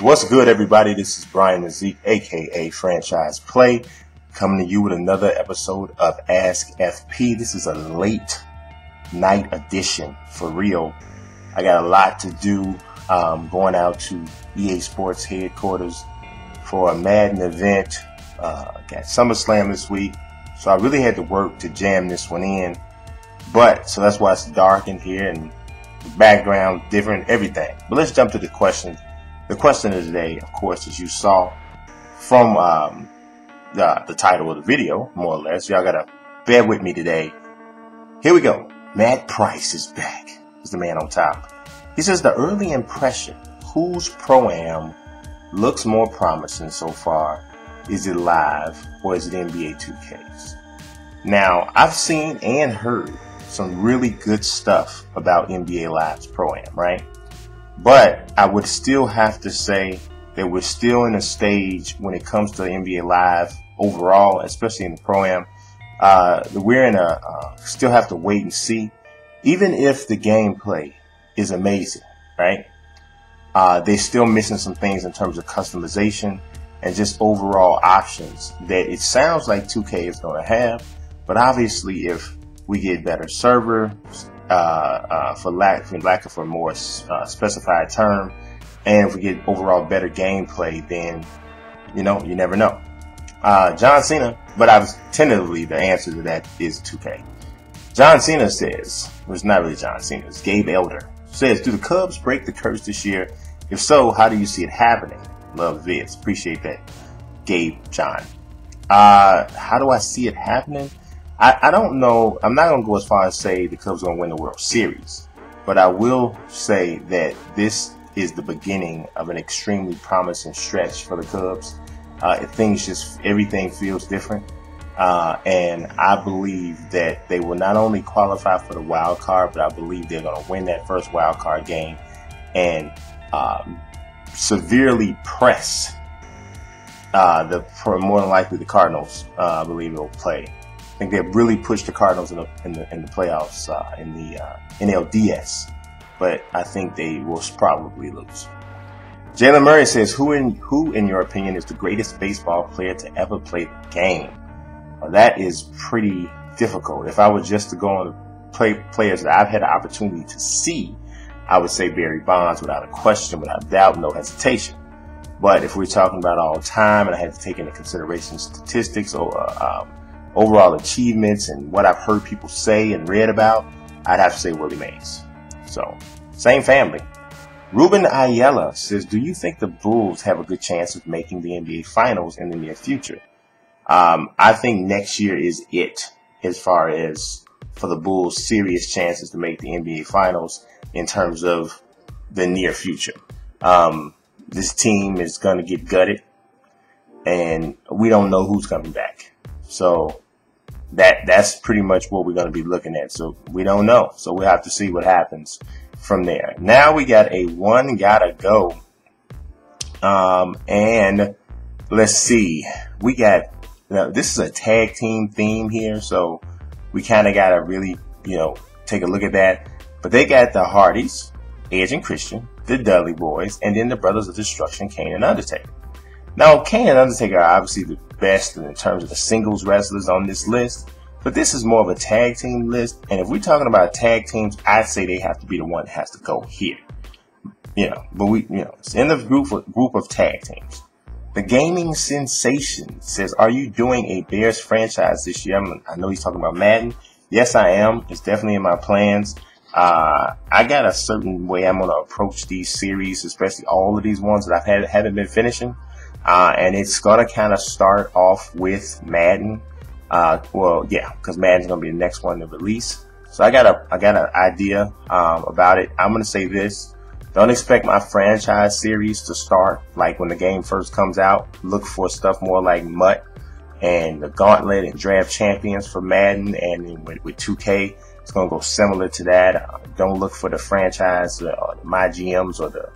What's good, everybody? This is Brian and Zeke, aka Franchise Play, coming to you with another episode of Ask FP. This is a late night edition for real. I got a lot to do. Going out to EA Sports headquarters for a Madden event. Got SummerSlam this week, so I really had to work to jam this one in. So that's why it's dark in here and the background different, everything. But let's jump to the question. The question of the day, of course, as you saw from the title of the video, more or less. Y'all gotta bear with me today. Here we go. Matt Price is back. Is the man on top. He says, the early impression, whose Pro-Am looks more promising so far? Is it live or is it NBA 2Ks? Now, I've seen and heard some really good stuff about NBA Live's Pro-Am, right? But I would still have to say that we're still in a stage when it comes to NBA Live overall, especially in the Pro-Am. We're in still have to wait and see. Even if the gameplay is amazing, right? They're still missing some things in terms of customization and just overall options that it sounds like 2K is going to have. But obviously, if we get better servers, for lack of a more specified term, and if we get overall better gameplay, then you never know. John Cena, but tentatively the answer to that is 2K. John Cena says, well, it's not really John Cena, it's Gabe Elder, says, do the Cubs break the curse this year? If so, how do you see it happening? Love vids. Appreciate that, Gabe John. How do I see it happening? I don't know. I'm not going to go as far as say the Cubs are going to win the World Series, but I will say that this is the beginning of an extremely promising stretch for the Cubs. Everything feels different. And I believe that they will not only qualify for the wild card, but I believe they're going to win that first wild card game and severely press more than likely the Cardinals. I believe will play. I think they've really pushed the Cardinals in the playoffs in the NLDS, but I think they will probably lose. Jalen Murray says, who in your opinion is the greatest baseball player to ever play the game? Well, that is pretty difficult. If I were just to go on the players that I've had the opportunity to see, I would say Barry Bonds without a question, without doubt, no hesitation. But if we're talking about all time and I had to take into consideration statistics or overall achievements and what I've heard people say and read about, I'd have to say Willie Mays. So, same family. Ruben Ayala says, do you think the Bulls have a good chance of making the NBA Finals in the near future? I think next year is it as far as for the Bulls' serious chances to make the NBA Finals in terms of the near future. This team is going to get gutted, and we don't know who's coming back. So that's pretty much what we're going to be looking at. So we don't know. So we'll have to see what happens from there. Now we got a one gotta go. And let's see. We got, this is a tag team theme here. So we kind of got to really, take a look at that. But they got the Hardys, Edge and Christian, the Dudley Boys, and then the Brothers of Destruction, Kane and Undertaker. Now, Kane and Undertaker are obviously the best in terms of the singles wrestlers on this list, but this is more of a tag team list. And if we're talking about tag teams, I'd say they have to be the one that has to go here. But it's in the group of tag teams. The Gaming Sensation says, are you doing a Bears franchise this year? I know he's talking about Madden. Yes, I am. It's definitely in my plans. I got a certain way I'm going to approach these series, especially all of these ones that haven't been finishing. And it's going to kind of start off with Madden. Because Madden's going to be the next one to release. So I got an idea about it. I'm going to say this. Don't expect my franchise series to start like when the game first comes out. Look for stuff more like MUT and the Gauntlet and Draft Champions for Madden. And with 2K, it's going to go similar to that. Don't look for the franchise or my GMs or the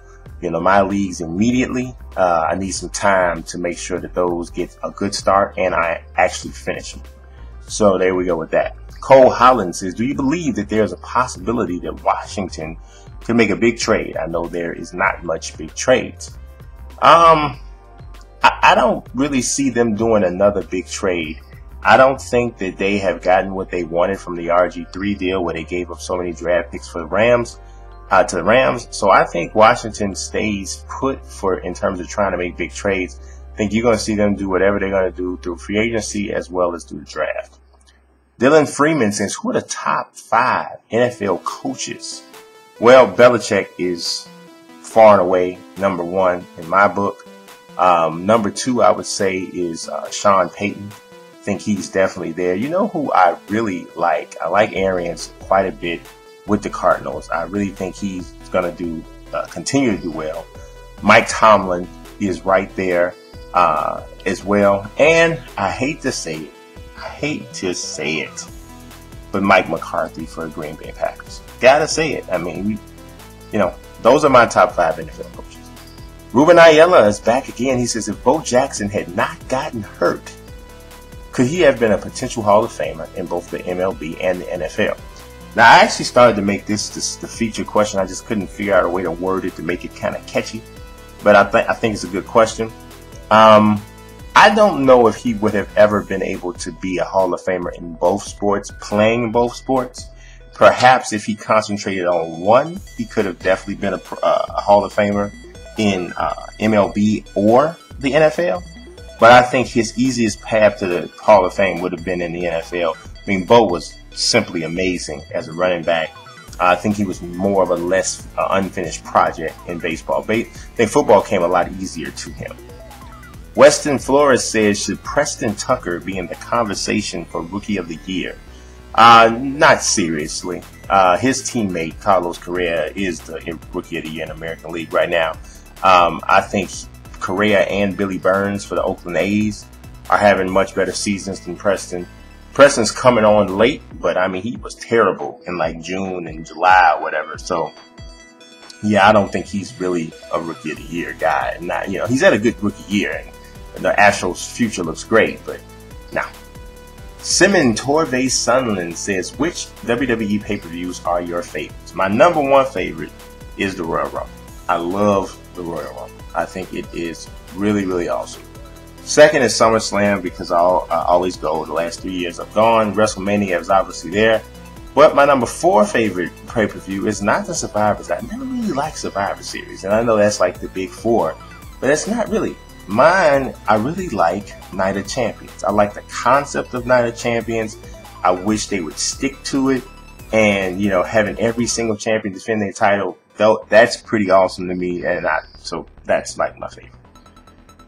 my leagues immediately. I need some time to make sure that those get a good start and I actually finish them. So there we go with that. Cole Holland says, do you believe that there's a possibility that Washington could make a big trade? I know there is not much big trades. I don't really see them doing another big trade. I don't think that they have gotten what they wanted from the RG3 deal, where they gave up so many draft picks for the Rams, to the Rams. So I think Washington stays put in terms of trying to make big trades. I think you're going to see them do whatever they're going to do through free agency as well as through the draft. Dylan Freeman says, who are the top 5 NFL coaches? Well, Belichick is far and away number 1 in my book. Number 2, I would say, is Sean Payton. I think he's definitely there. You know who I really like? I like Arians quite a bit with the Cardinals. I really think he's going to continue to do well. Mike Tomlin is right there as well. And I hate to say it, but Mike McCarthy for the Green Bay Packers. Gotta say it. I mean, those are my top 5 NFL coaches. Ruben Ayala is back again. He says, if Bo Jackson had not gotten hurt, could he have been a potential Hall of Famer in both the MLB and the NFL? Now, I actually started to make this the feature question. I just couldn't figure out a way to word it to make it kind of catchy. But I think it's a good question. I don't know if he would have ever been able to be a Hall of Famer in both sports, playing in both sports. Perhaps if he concentrated on one, he could have definitely been a Hall of Famer in MLB or the NFL. But I think his easiest path to the Hall of Fame would have been in the NFL. I mean, Bo was simply amazing as a running back. I think he was more of a less unfinished project in baseball. I think football came a lot easier to him. Weston Flores says, should Preston Tucker be in the conversation for Rookie of the Year? Not seriously. His teammate, Carlos Correa, is the Rookie of the Year in the American League right now. I think Correa and Billy Burns for the Oakland A's are having much better seasons than Preston. Preston's coming on late, but I mean, he was terrible in like June and July or whatever. So, yeah, I don't think he's really a Rookie of the Year guy. Not, he's had a good rookie year, and the Astros' future looks great, but no. Simon Torvey Sunland says, which WWE pay-per-views are your favorites? My number 1 favorite is the Royal Rumble. I love the Royal Rumble. I think it is really, really awesome. Second is SummerSlam, because I always go. The last 3 years I've gone. WrestleMania is obviously there. But my number 4 favorite pay-per-view is not the Survivor Series. I never really liked Survivor Series, and I know that's like the big 4, but it's not really. Mine, I really like Night of Champions. I like the concept of Night of Champions. I wish they would stick to it, and having every single champion defend their title, that's pretty awesome to me, and so that's like my favorite.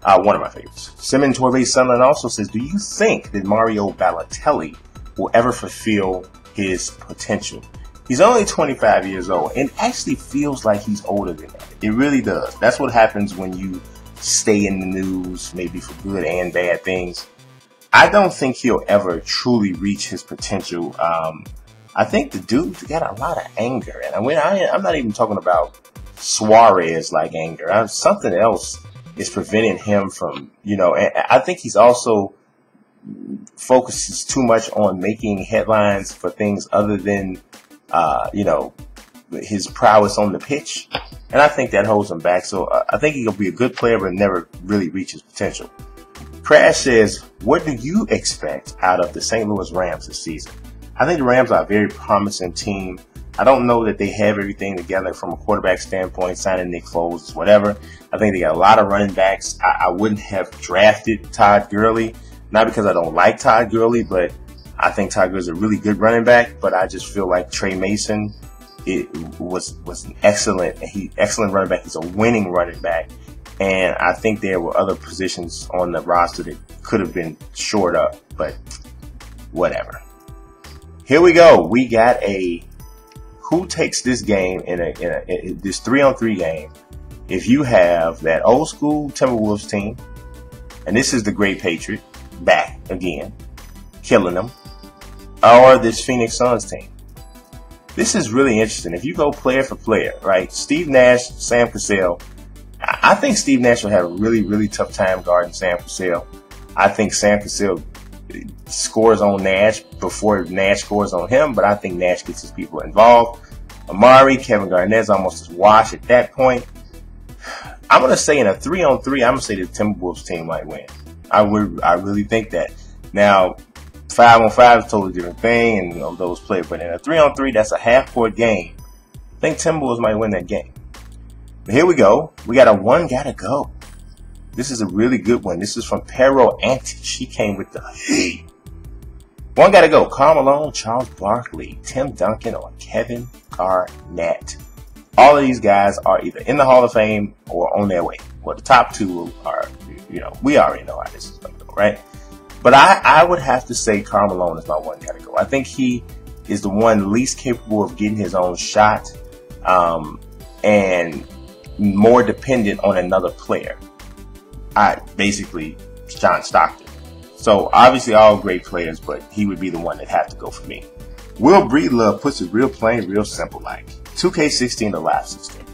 One of my favorites. Simon Torvey Sunland also says, do you think that Mario Balotelli will ever fulfill his potential? He's only 25 years old, and actually feels like he's older than that. It really does. That's what happens when you stay in the news, maybe for good and bad things. I don't think he'll ever truly reach his potential. I think the dude's got a lot of anger, and I'm not even talking about Suarez-like anger. Something else is preventing him from, and I think he's also focuses too much on making headlines for things other than, his prowess on the pitch. And I think that holds him back. So I think he'll be a good player, but never really reach his potential. Crash says, what do you expect out of the St. Louis Rams this season? I think the Rams are a very promising team. I don't know that they have everything together from a quarterback standpoint, signing Nick Foles, whatever. I think they got a lot of running backs. I wouldn't have drafted Todd Gurley, not because I don't like Todd Gurley, but I think Todd Gurley's a really good running back. But I just feel like Trey Mason was an excellent running back. He's a winning running back. And I think there were other positions on the roster that could have been shored up, but whatever. Here we go. We got who takes this game in this 3-on-3 game. If you have that old school Timberwolves team, and this is the Great Patriot back again, killing them, or this Phoenix Suns team. This is really interesting. If you go player for player, right? Steve Nash, Sam Cassell. I think Steve Nash will have a really, really tough time guarding Sam Cassell. I think Sam Cassell scores on Nash before Nash scores on him, but I think Nash gets his people involved. Amari, Kevin Garnett's almost as washed at that point. I'm going to say in a 3-on-3, I'm going to say the Timberwolves team might win. I really think that. Now, 5-on-5 is a totally different thing, and those play. But in a 3-on-3, that's a half-court game. I think Timberwolves might win that game. But here we go. We got a one gotta go. This is a really good one. This is from Pero Anti. She came with the heat. One gotta go. Karl Malone, Charles Barkley, Tim Duncan, or Kevin Garnett. All of these guys are either in the Hall of Fame or on their way. Well, the top two are, we already know how this is going to go, right? But I would have to say Karl Malone is my one gotta go. I think he is the one least capable of getting his own shot, and more dependent on another player. Basically, John Stockton. So obviously all great players, but he would be the one that had to go for me. Will Breedlove puts it real plain, real simple like 2K16 to Live 16.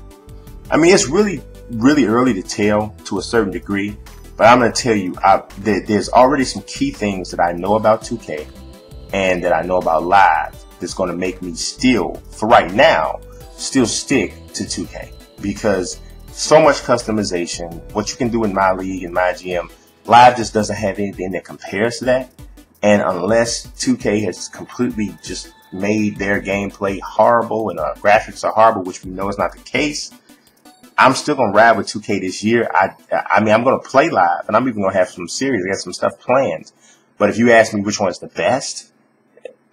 I mean, it's really, really early to tell to a certain degree, but I'm going to tell you, there's already some key things that I know about 2K and that I know about Live that's going to make me still, for right now, still stick to 2K. Because so much customization, what you can do in my league and my GM, Live just doesn't have anything that compares to that. And unless 2K has completely just made their gameplay horrible and our graphics are horrible, which we know is not the case, I'm still going to ride with 2K this year. I mean, I'm going to play Live, and I'm even going to have some series. I got some stuff planned. But if you ask me which one's the best,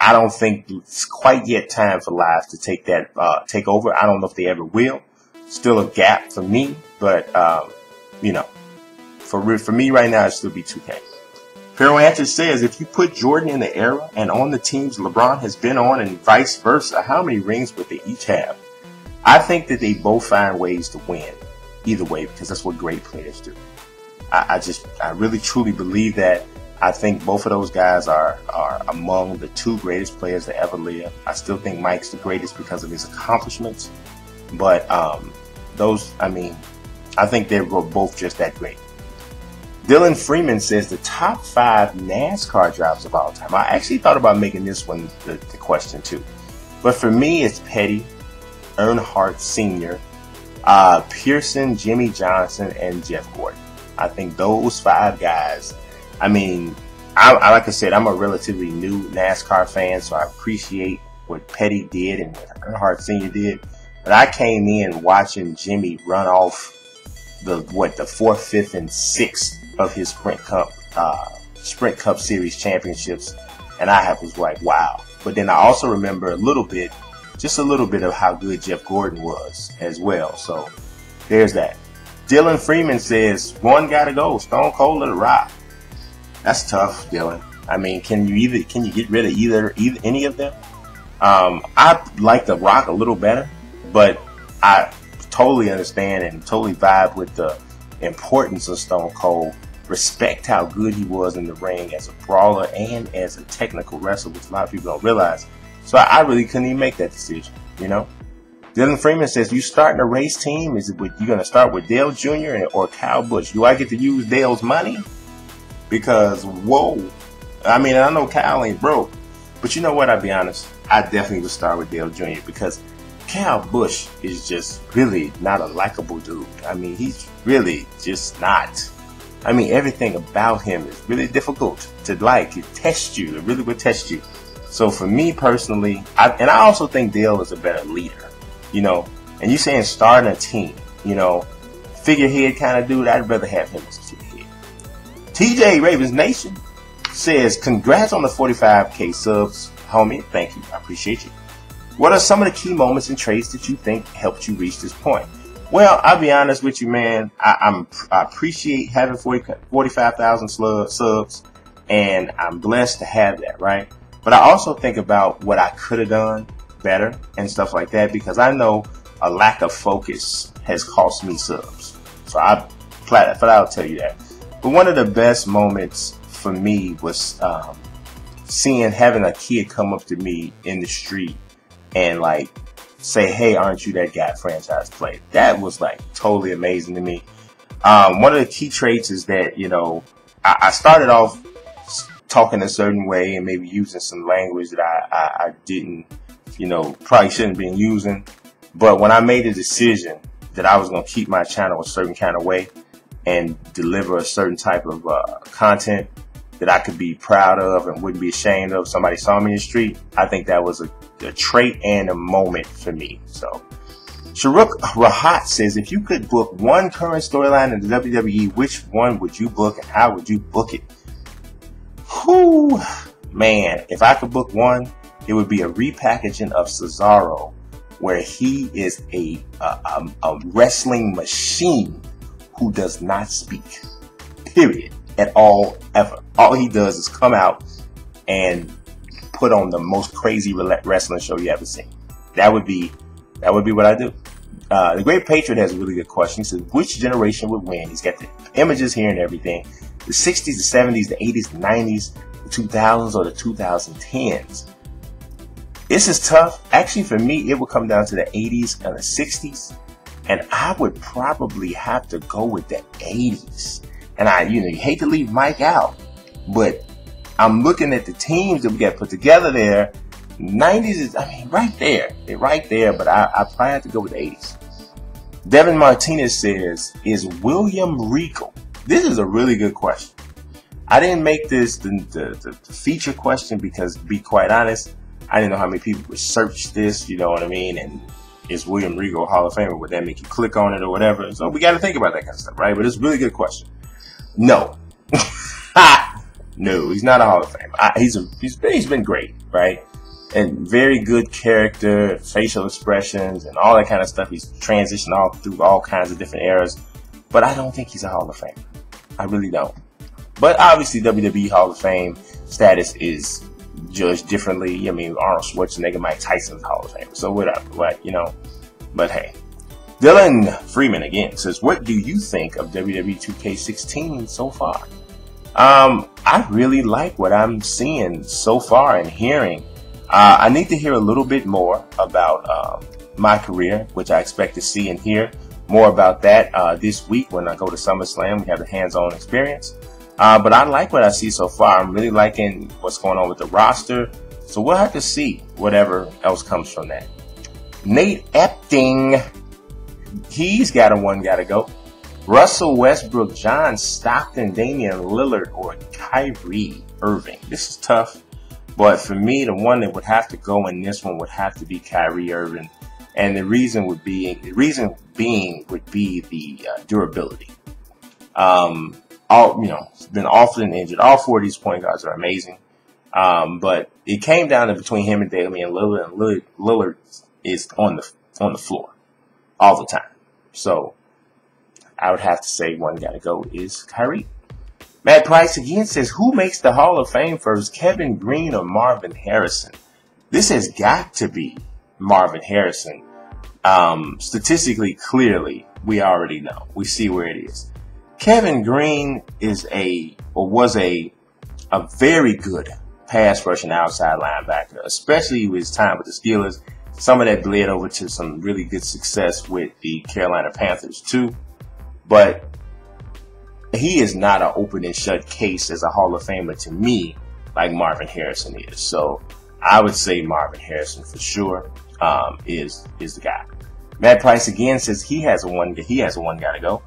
I don't think it's quite yet time for Live to take over. I don't know if they ever will. Still a gap for me, but for me right now, it still be 2K. Pero Answer says, if you put Jordan in the era and on the teams LeBron has been on and vice versa, how many rings would they each have? I think that they both find ways to win either way, because that's what great players do. I really truly believe that. I think both of those guys are among the two greatest players to ever live. I still think Mike's the greatest because of his accomplishments. But I think they're both just that great. Dylan Freeman says the top 5 NASCAR drivers of all time. I actually thought about making this one the question too. But for me, it's Petty, Earnhardt Sr., Pearson, Jimmy Johnson, and Jeff Gordon. I think those 5 guys, I mean, like I said, I'm a relatively new NASCAR fan, so I appreciate what Petty did and what Earnhardt Sr. did. But I came in watching Jimmy run off the 4th, 5th, and 6th of his Sprint Cup Series championships, and I was like, wow. But then I also remember just a little bit of how good Jeff Gordon was as well. So there's that. Dylan Freeman says, one gotta go, Stone Cold or The Rock. That's tough, Dylan. I mean, can you get rid of any of them? I like The Rock a little better, but I totally understand and totally vibe with the importance of Stone Cold. Respect how good he was in the ring as a brawler and as a technical wrestler, which a lot of people don't realize. So I really couldn't even make that decision, Dylan Freeman says, you starting a race team? Is it you going to start with Dale Jr. or Kyle Busch? Do I get to use Dale's money? Because, whoa. I mean, I know Kyle ain't broke. But you know what? I'll be honest. I definitely would start with Dale Jr. because Kyle Busch is just really not a likable dude. I mean, he's really just not. I mean, everything about him is really difficult to like. It tests you. It really would test you. So for me personally, I also think Dale is a better leader, And you saying starting a team, figurehead kind of dude, I'd rather have him as a figurehead. TJ Ravens Nation says, congrats on the 45K subs, homie. Thank you. I appreciate you. What are some of the key moments and traits that you think helped you reach this point? Well, I'll be honest with you, man. I appreciate having 45,000 subs, and I'm blessed to have that, right? But I also think about what I could have done better and stuff like that, because I know a lack of focus has cost me subs. So I'll tell you that. But one of the best moments for me was having a kid come up to me in the street and say, hey, aren't you that guy franchise play? That was totally amazing to me. One of the key traits is that, I started off talking a certain way and maybe using some language that I didn't, probably shouldn't have been using. But when I made a decision that I was going to keep my channel a certain kind of way and deliver a certain type of content that I could be proud of and wouldn't be ashamed of if somebody saw me in the street. I think that was a trait and a moment for me. So Sharuk Rahat says, if you could book one current storyline in the WWE, which one would you book and how would you book it? Whew, man, if I could book one, it would be a repackaging of Cesaro, where he is a wrestling machine who does not speak, period, at all, ever. All he does is come out and put on the most crazy wrestling show you ever seen. That would be what I do. The Great Patriot has a really good question. He says, which generation would win? He's got the images here and everything. The 60s, the 70s, the 80s, the 90s, the 2000s, or the 2010s. This is tough. Actually, for me, it would come down to the 80s and the 60s. And I would probably have to go with the 80s. And you hate to leave Mike out, but I'm looking at the teams that we got put together there. 90s is, right there. They're right there, but I probably have to go with the 80s. Devin Martinez says, is William Regal? This is a really good question. I didn't make this the feature question because, to be quite honest, I didn't know how many people would search this, you know what I mean? And is William Regal Hall of Famer? Would that make you click on it or whatever? So we got to think about that kind of stuff, right? But it's a really good question. No. No, he's not a Hall of Famer. He's been great, right? And very good character, facial expressions, and all that kind of stuff. He's transitioned through all kinds of different eras. But I don't think he's a Hall of Famer. I really don't. But obviously, WWE Hall of Fame status is judged differently. Arnold Schwarzenegger, Mike Tyson's Hall of Fame. So whatever, But hey. Dylan Freeman again says, what do you think of WWE 2K16 so far? I really like what I'm seeing so far and hearing. I need to hear a little bit more about my career, which I expect to see and hear more about that this week when I go to SummerSlam. We have the hands-on experience. But I like what I see so far. I'm really liking what's going on with the roster. So we'll have to see whatever else comes from that. Nate Epting, he's got a one gotta go. Russell Westbrook, John Stockton, Damian Lillard, or Kyrie Irving. This is tough. But for me, the one that would have to go in this one would have to be Kyrie Irving. And the reason being would be the durability. Been often injured. All four of these point guards are amazing. But it came down to between him and Damian Lillard, and Lillard is on the floor all the time. So I would have to say one gotta go is Kyrie. Matt Price again says, who makes the Hall of Fame first, Kevin Green or Marvin Harrison? This has got to be Marvin Harrison. Statistically, clearly, we already know. We see where it is. Kevin Green was a very good pass rushing outside linebacker, especially with his time with the Steelers. Some of that bled over to some really good success with the Carolina Panthers too. But he is not an open and shut case as a Hall of Famer to me like Marvin Harrison is. So I would say Marvin Harrison for sure is the guy. Matt Price again says he has a one gotta go.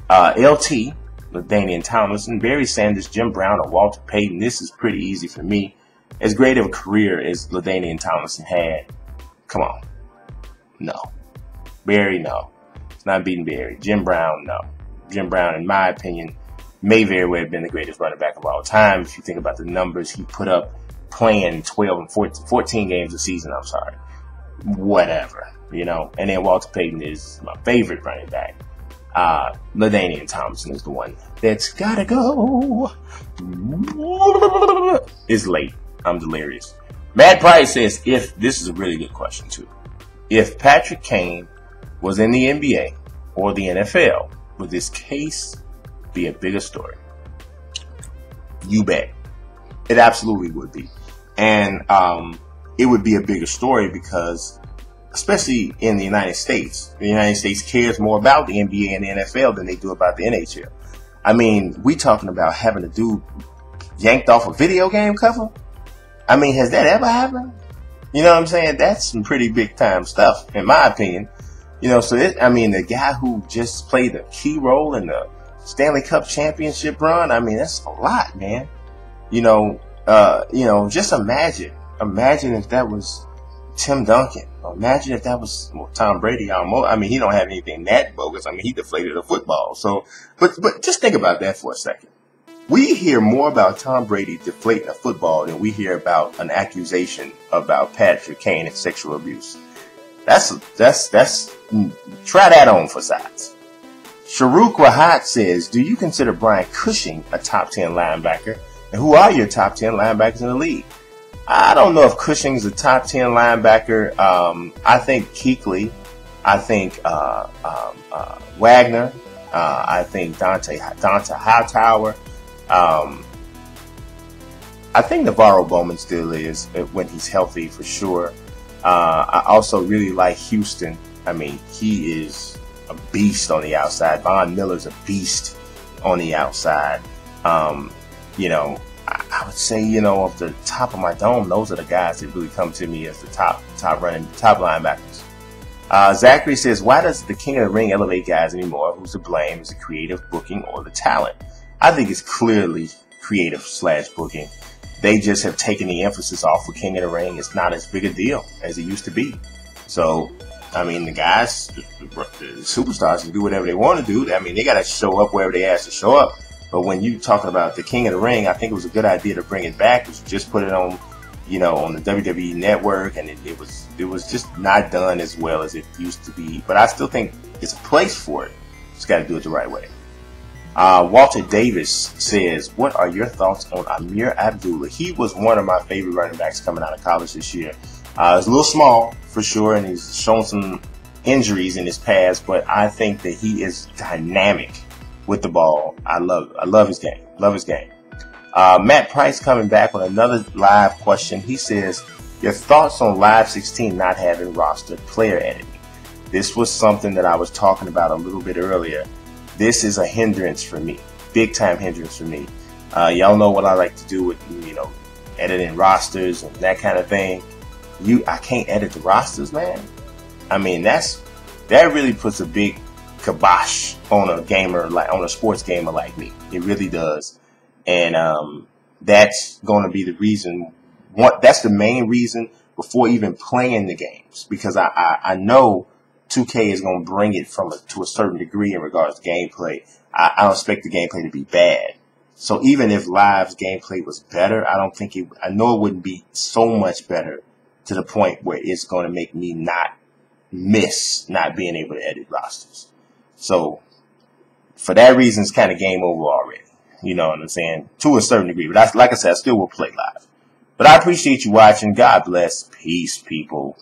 LT, LaDainian Tomlinson, Barry Sanders, Jim Brown, or Walter Payton. This is pretty easy for me. As great of a career as LaDainian Tomlinson had, come on. No. Barry, no. It's not beating Barry. Jim Brown, no. Jim Brown, in my opinion, may very well have been the greatest running back of all time. If you think about the numbers he put up playing 12 and 14 games a season, I'm sorry. Whatever, And then Walter Payton is my favorite running back. LaDainian Thompson is the one that's gotta go. It's late. I'm delirious. Matt Price says, this is a really good question too. If Patrick Kane was in the NBA or the NFL, would this case be a bigger story? You bet. It absolutely would be. And it would be a bigger story because, especially in the United States cares more about the NBA and the NFL than they do about the NHL. We talking about having a dude yanked off a video game cover? Has that ever happened? You know what I'm saying? That's some pretty big time stuff, in my opinion. You know, so I mean, the guy who just played a key role in the Stanley Cup championship run, I mean, that's a lot, man. You know, just imagine if that was Tim Duncan. Imagine if that was Tom Brady. Almost, I mean, he don't have anything that bogus. I mean, he deflated a football. So, but just think about that for a second. We hear more about Tom Brady deflating a football than we hear about an accusation about Patrick Kane and sexual abuse. That's try that on for size. Sharuk Rahat says, do you consider Brian Cushing a top 10 linebacker? And who are your top 10 linebackers in the league? I don't know if Cushing's a top 10 linebacker. I think Kuechly. I think Wagner. I think Dante Hightower. I think Navarro Bowman still is when he's healthy for sure. I also really like Houston. I mean, he is a beast on the outside. Von Miller's a beast on the outside. You know, I would say, you know, off the top of my dome, those are the guys that really come to me as the top linebackers. Zachary says, why does the King of the Ring elevate guys anymore? Who's to blame? Is it creative booking or the talent? I think it's clearly creative/booking. They just have taken the emphasis off of King of the Ring. It's not as big a deal as it used to be. So, I mean, the guys, the superstars can do whatever they want to do. I mean, they got to show up wherever they ask to show up. But when you talking about the King of the Ring, I think it was a good idea to bring it back. Because you just put it on, you know, on the WWE network, and it was just not done as well as it used to be. But I still think it's a place for it. Just got to do it the right way. Walter Davis says, what are your thoughts on Amir Abdullah? He was one of my favorite running backs coming out of college this year. He's a little small for sure, and he's shown some injuries in his past, but I think that he is dynamic with the ball. I love his game. Love his game. Matt Price coming back with another live question. He says, your thoughts on Live 16 not having roster player editing? This was something that I was talking about a little bit earlier. This is a hindrance for me, big time hindrance for me. Y'all know what I like to do with, you know, editing rosters and that kind of thing. I can't edit the rosters, man. I mean, that really puts a big kibosh on a gamer, like on a sports gamer like me. It really does, and that's going to be the reason. That's the main reason before even playing the games, because I know 2K is going to bring it to a certain degree in regards to gameplay. I don't expect the gameplay to be bad. So even if Live's gameplay was better, I know it wouldn't be so much better to the point where it's going to make me not being able to edit rosters. So for that reason, it's kind of game over already. You know what I'm saying? To a certain degree. But like I said, I still will play Live. But I appreciate you watching. God bless. Peace, people.